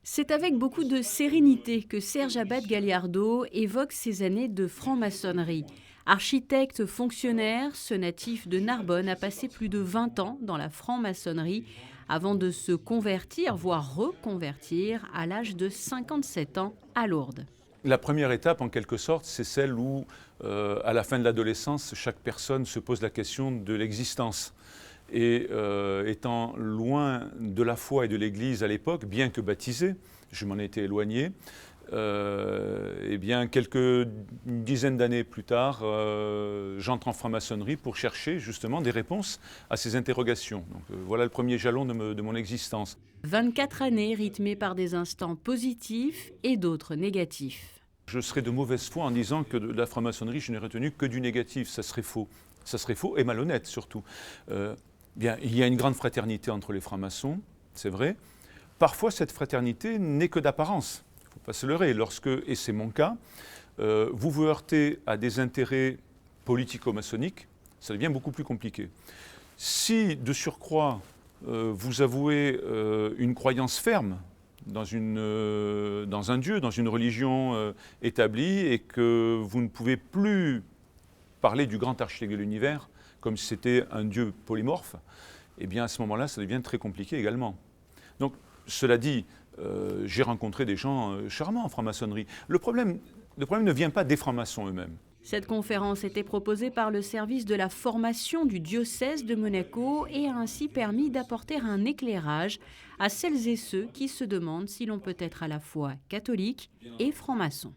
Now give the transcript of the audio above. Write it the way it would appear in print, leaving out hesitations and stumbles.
C'est avec beaucoup de sérénité que Serge Abad-Gagliardo évoque ses années de franc-maçonnerie. Architecte fonctionnaire, ce natif de Narbonne a passé plus de 20 ans dans la franc-maçonnerie avant de se convertir, voire reconvertir, à l'âge de 57 ans à Lourdes. La première étape, en quelque sorte, c'est celle où, à la fin de l'adolescence, chaque personne se pose la question de l'existence. Et étant loin de la foi et de l'Église à l'époque, bien que baptisé, je m'en étais éloigné, et bien une dizaine d'années plus tard, j'entre en franc-maçonnerie pour chercher justement des réponses à ces interrogations. Donc, voilà le premier jalon de mon existence. 24 années rythmées par des instants positifs et d'autres négatifs. Je serais de mauvaise foi en disant que de la franc-maçonnerie, je n'ai retenu que du négatif. Ça serait faux. Ça serait faux et malhonnête surtout. Bien, il y a une grande fraternité entre les francs-maçons, c'est vrai. Parfois, cette fraternité n'est que d'apparence. Il ne faut pas se leurrer. Lorsque, et c'est mon cas, vous vous heurtez à des intérêts politico-maçonniques, ça devient beaucoup plus compliqué. Si, de surcroît, vous avouez une croyance ferme dans un Dieu, dans une religion établie, et que vous ne pouvez plus parler du grand architecte de l'univers comme si c'était un Dieu polymorphe, eh bien à ce moment-là, ça devient très compliqué également. Donc, cela dit, j'ai rencontré des gens charmants en franc-maçonnerie. Le problème ne vient pas des francs-maçons eux-mêmes. Cette conférence était proposée par le service de la formation du diocèse de Monaco et a ainsi permis d'apporter un éclairage à celles et ceux qui se demandent si l'on peut être à la fois catholique et franc-maçon.